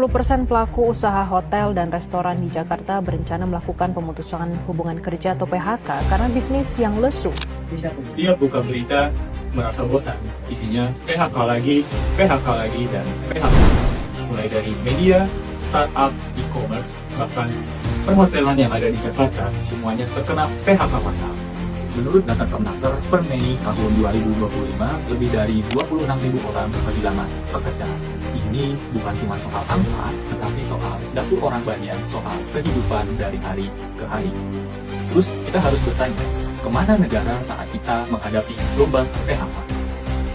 10% pelaku usaha hotel dan restoran di Jakarta berencana melakukan pemutusan hubungan kerja atau PHK karena bisnis yang lesu. Dia buka berita merasa bosan, isinya PHK lagi, dan PHK terus. Mulai dari media, startup, e-commerce, bahkan perhotelan yang ada di Jakarta, semuanya terkena PHK massal. Menurut data Kemnaker, per Mei tahun 2025, lebih dari 26.000 orang kehilangan pekerjaan. Ini bukan cuma soal angka, tetapi soal dapur orang banyak, soal kehidupan dari hari ke hari. Terus kita harus bertanya, kemana negara saat kita menghadapi gelombang PHK?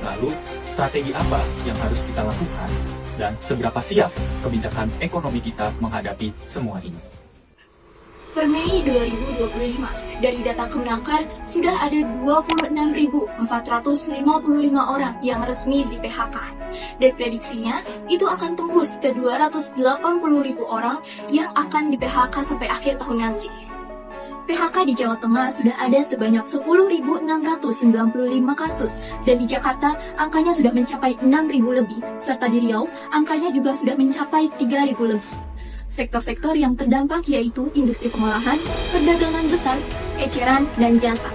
Lalu, strategi apa yang harus kita lakukan? Dan seberapa siap kebijakan ekonomi kita menghadapi semua ini? Per Mei 2025, dari data Kemnaker, sudah ada 26.455 orang yang resmi di PHK. Dan prediksinya, itu akan tembus ke 280.000 orang yang akan di PHK sampai akhir tahun nanti. PHK di Jawa Tengah sudah ada sebanyak 10.695 kasus, dan di Jakarta angkanya sudah mencapai 6.000 lebih, serta di Riau angkanya juga sudah mencapai 3.000 lebih. Sektor-sektor yang terdampak yaitu industri pengolahan, perdagangan besar, eceran, dan jasa.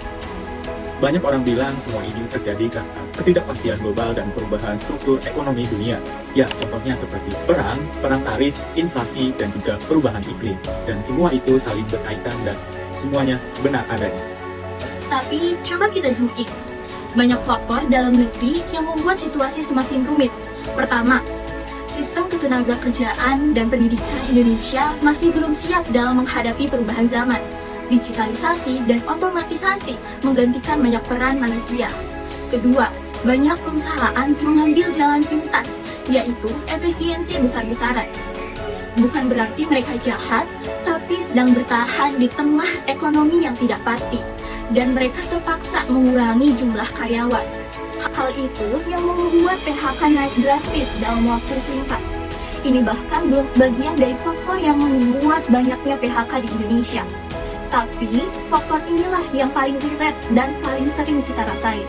Banyak orang bilang semua ini terjadi karena ketidakpastian global dan perubahan struktur ekonomi dunia. Ya, contohnya seperti perang tarif, inflasi, dan juga perubahan iklim. Dan semua itu saling berkaitan dan semuanya benar adanya. Tapi, coba kita zoom in. Banyak faktor dalam negeri yang membuat situasi semakin rumit. Pertama, sistem ketenaga kerjaan dan pendidikan Indonesia masih belum siap dalam menghadapi perubahan zaman. Digitalisasi dan otomatisasi menggantikan banyak peran manusia. Kedua, banyak perusahaan mengambil jalan pintas, yaitu efisiensi besar-besaran. Bukan berarti mereka jahat, tapi sedang bertahan di tengah ekonomi yang tidak pasti, dan mereka terpaksa mengurangi jumlah karyawan. Hal itu yang membuat PHK naik drastis dalam waktu singkat. Ini bahkan belum sebagian dari faktor yang membuat banyaknya PHK di Indonesia. Tapi, faktor inilah yang paling direct dan paling sering kita rasain.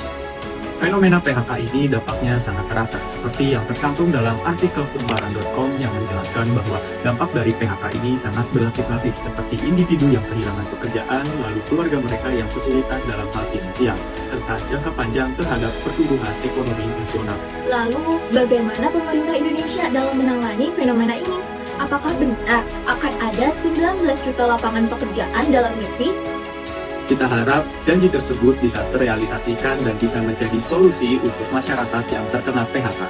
Fenomena PHK ini dampaknya sangat terasa, seperti yang tercantum dalam artikel kumparan.com yang menjelaskan bahwa dampak dari PHK ini sangat berlapis-lapis, seperti individu yang kehilangan pekerjaan, lalu keluarga mereka yang kesulitan dalam hal finansial, serta jangka panjang terhadap pertumbuhan ekonomi nasional. Lalu, bagaimana pemerintah Indonesia dalam menangani fenomena ini? Apakah benar akan ada 19 juta lapangan pekerjaan dalam negeri? Kita harap janji tersebut bisa terrealisasikan dan bisa menjadi solusi untuk masyarakat yang terkena PHK.